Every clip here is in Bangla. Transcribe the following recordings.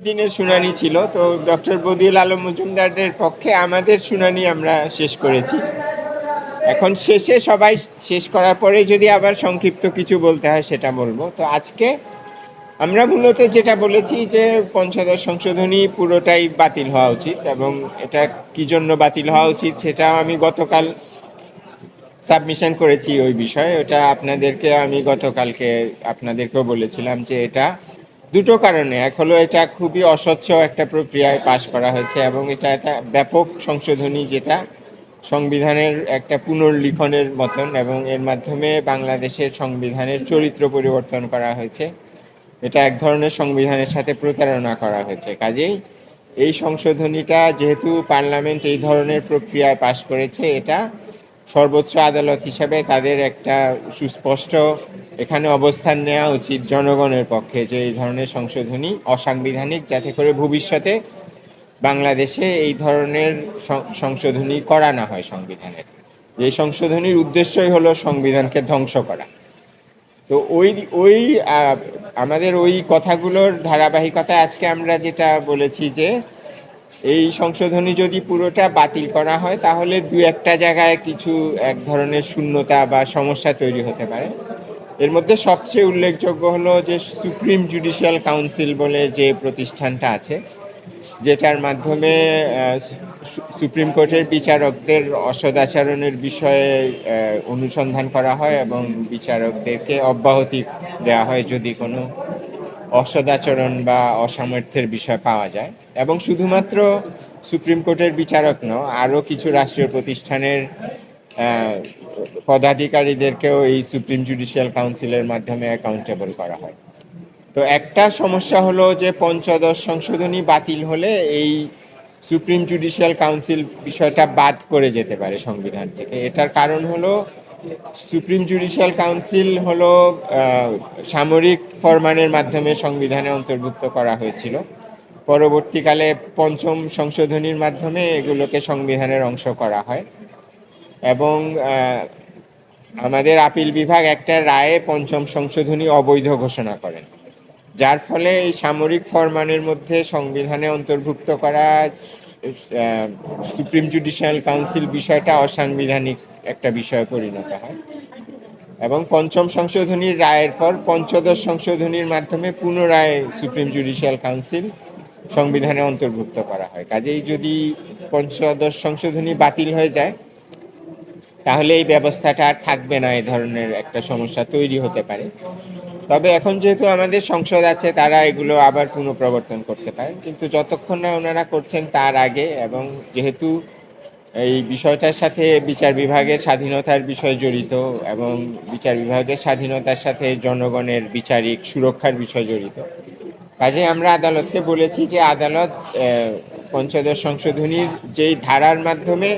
দিনের শুনানি ছিল, তো ডক্টর বদিউল আলম মজুমদারের পক্ষে আমাদের শুনানি আমরা শেষ করেছি। এখন শেষে সবাই শেষ করার পরে যদি আবার সংক্ষিপ্ত কিছু বলতে হয় সেটা বলবো। তো আজকে আমরা মূলত যেটা বলেছি যে পঞ্চদশ সংশোধনী পুরোটাই বাতিল হওয়া উচিত, এবং এটা কি জন্য বাতিল হওয়া উচিত সেটাও আমি গতকাল সাবমিশন করেছি ওই বিষয়ে। ওটা আপনাদেরকে আমি গতকালকে আপনাদেরকেও বলেছিলাম যে এটা দুটো কারণে। এক হলো এটা খুবই অস্বচ্ছ একটা প্রক্রিয়ায় পাশ করা হয়েছে, এবং এটা একটা ব্যাপক সংশোধনী যেটা সংবিধানের একটা পুনর্লিখনের মতন, এবং এর মাধ্যমে বাংলাদেশের সংবিধানের চরিত্র পরিবর্তন করা হয়েছে। এটা এক ধরনের সংবিধানের সাথে প্রতারণা করা হয়েছে। কাজেই এই সংশোধনীটা যেহেতু পার্লামেন্ট এই ধরনের প্রক্রিয়ায় পাশ করেছে, এটা সর্বোচ্চ আদালত হিসাবে তাদের একটা সুস্পষ্ট এখানে অবস্থান নেওয়া উচিত জনগণের পক্ষে যে এই ধরনের সংশোধনী অসাংবিধানিক, যাতে করে ভবিষ্যতে বাংলাদেশে এই ধরনের সংশোধনী করা না হয় সংবিধানের। এই সংশোধনীর উদ্দেশ্যই হলো সংবিধানকে ধ্বংস করা। তো ওই ওই আমাদের ওই কথাগুলোর ধারাবাহিকতায় আজকে আমরা যেটা বলেছি যে এই সংশোধনী যদি পুরোটা বাতিল করা হয় তাহলে দু একটা জায়গায় কিছু এক ধরনের শূন্যতা বা সমস্যা তৈরি হতে পারে। এর মধ্যে সবচেয়ে উল্লেখযোগ্য হলো যে সুপ্রিম জুডিশিয়াল কাউন্সিল বলে যে প্রতিষ্ঠানটা আছে, যেটার মাধ্যমে সুপ্রিম কোর্টের বিচারকদের অসদাচরণের বিষয়ে অনুসন্ধান করা হয় এবং বিচারকদেরকে অব্যাহতি দেওয়া হয় যদি কোনো অসদাচরণ বা অসামর্থ্যের বিষয় পাওয়া যায়। এবং শুধুমাত্র সুপ্রিম কোর্টের বিচারক নয়, আরও কিছু রাষ্ট্রীয় প্রতিষ্ঠানের পদাধিকারীদেরকেও এই সুপ্রিম জুডিশিয়াল কাউন্সিলের মাধ্যমে অ্যাকাউন্টেবল করা হয়। তো একটা সমস্যা হলো যে পঞ্চদশ সংশোধনী বাতিল হলে এই সুপ্রিম জুডিশিয়াল কাউন্সিল বিষয়টা বাদ করে যেতে পারে সংবিধান থেকে। এটার কারণ হলো সুপ্রিম জুডিশিয়াল কাউন্সিল হলো সামরিক ফরমানের মাধ্যমে সংবিধানে অন্তর্ভুক্ত করা হয়েছিল। পরবর্তীকালে পঞ্চম সংশোধনীর মাধ্যমে এগুলোকে সংবিধানের অংশ করা হয়, এবং আমাদের আপিল বিভাগ একটা রায়ে পঞ্চম সংশোধনী অবৈধ ঘোষণা করেন, যার ফলে এই সামরিক ফরমানের মধ্যে সংবিধানে অন্তর্ভুক্ত করা সুপ্রিম জুডিশিয়াল কাউন্সিল বিষয়টা অসাংবিধানিক একটা বিষয়ে পরিণত হয়। এবং পঞ্চম সংশোধনীর রায়ের পর পঞ্চদশ সংশোধনীর মাধ্যমে পুনরায় সুপ্রিম জুডিশিয়াল কাউন্সিল সংবিধানে অন্তর্ভুক্ত করা হয়। কাজেই যদি পঞ্চদশ সংশোধনী বাতিল হয়ে যায় তাহলে এই ব্যবস্থাটা আর থাকবে না, এই ধরনের একটা সমস্যা তৈরি হতে পারে। তবে এখন যেহেতু আমাদের সংসদ আছে, তারা এগুলো আবার পুনঃপ্রবর্তন করতে পারেন, কিন্তু যতক্ষণ না ওনারা করছেন তার আগে, এবং যেহেতু এই বিষয়টার সাথে বিচার বিভাগের স্বাধীনতার বিষয় জড়িত এবং বিচার বিভাগের স্বাধীনতার সাথে জনগণের বিচারিক সুরক্ষার বিষয় জড়িত, কাজে আমরা আদালতকে বলেছি যে আদালত পঞ্চদশ সংশোধনীর যেই ধারার মাধ্যমে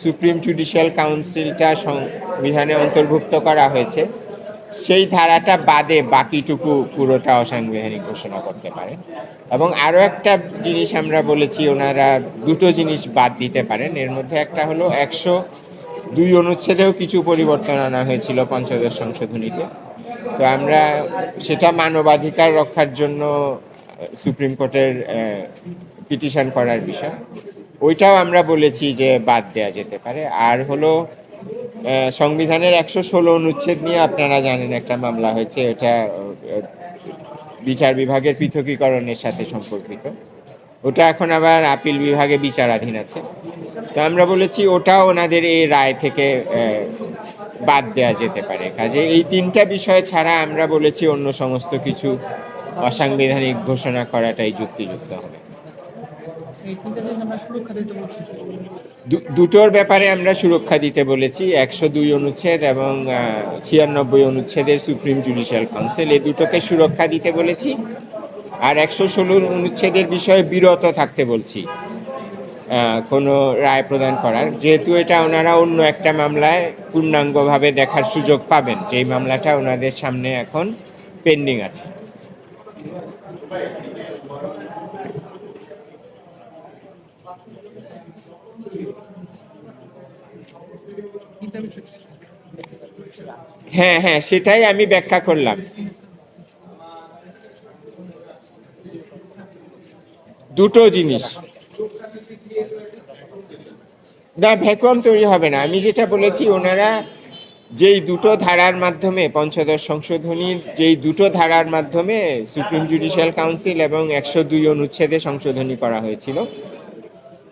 সুপ্রিম জুডিশিয়াল কাউন্সিলটা সংবিধানে অন্তর্ভুক্ত করা হয়েছে সেই ধারাটা বাদে বাকিটুকু পুরোটা অসাংবিধানিক ঘোষণা করতে পারে। এবং আরও একটা জিনিস আমরা বলেছি, ওনারা দুটো জিনিস বাদ দিতে পারেন। এর মধ্যে একটা হলো 102 অনুচ্ছেদেও কিছু পরিবর্তন আনা হয়েছিল পঞ্চদশ সংশোধনীতে। তো আমরা সেটা মানবাধিকার রক্ষার জন্য সুপ্রিম কোর্টের পিটিশন করার বিষয়, ওইটাও আমরা বলেছি যে বাদ দেওয়া যেতে পারে। আর হলো সংবিধানের 116 অনুচ্ছেদ নিয়ে আপনারা জানেন একটা মামলা হয়েছে, এটা বিচার বিভাগের পৃথকীকরণের সাথে সম্পর্কিত। ওটা এখন আবার আপিল বিভাগে বিচারাধীন আছে। তো আমরা বলেছি ওটাও ওনাদের এই রায় থেকে বাদ দেওয়া যেতে পারে। কাজে এই তিনটা বিষয় ছাড়া আমরা বলেছি অন্য সমস্ত কিছু অসাংবিধানিক ঘোষণা করাটাই যুক্তিযুক্ত হবে। দুটোর ব্যাপারে আমরা সুরক্ষা দিতে বলেছি, 102 অনুচ্ছেদ এবং 96 অনুচ্ছেদের সুপ্রিম জুডিশিয়াল কাউন্সিল, এই দুটোকে সুরক্ষা দিতে বলেছি। আর 116 অনুচ্ছেদের বিষয়ে বিরত থাকতে বলছি কোনো রায় প্রদান করার, যেহেতু এটা ওনারা অন্য একটা মামলায় পূর্ণাঙ্গভাবে দেখার সুযোগ পাবেন, যেই মামলাটা ওনাদের সামনে এখন পেন্ডিং আছে। হ্যাঁ হ্যাঁ, সেটাই আমি ব্যাখ্যা করলাম। দুটো জিনিস, না ভ্যাকুয়াম তৈরি হবে না। আমি যেটা বলেছি, ওনারা যেই দুটো ধারার মাধ্যমে, পঞ্চদশ সংশোধনীর যেই দুটো ধারার মাধ্যমে সুপ্রিম জুডিশিয়াল কাউন্সিল এবং 102 অনুচ্ছেদে সংশোধনী করা হয়েছিল,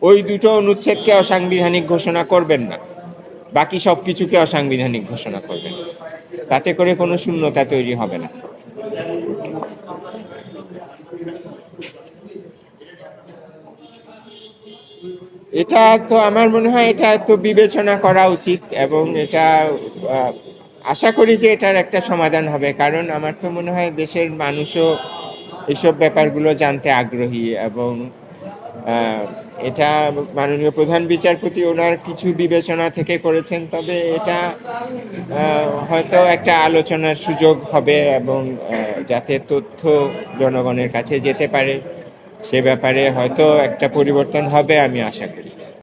ওই দুটো অনুচ্ছেদকে অসাংবিধানিক ঘোষণা করবেন না, বাকি সব কিছুকে অসাংবিধানিক ঘোষণা করবেন। তাতে করে কোনো শূন্যতা তৈরি হবে না। এটা তো আমার মনে হয় এটা তো বিবেচনা করা উচিত, এবং এটা আশা করি যে এটার একটা সমাধান হবে, কারণ আমার তো মনে হয় দেশের মানুষও এসব ব্যাপারগুলো জানতে আগ্রহী, এবং এটা মাননীয় প্রধান বিচারপতি ওনার কিছু বিবেচনা থেকে করেছেন, তবে এটা হয়তো একটা আলোচনার সুযোগ হবে, এবং যাতে তথ্য জনগণের কাছে যেতে পারে সে ব্যাপারে হয়তো একটা পরিবর্তন হবে, আমি আশা করি।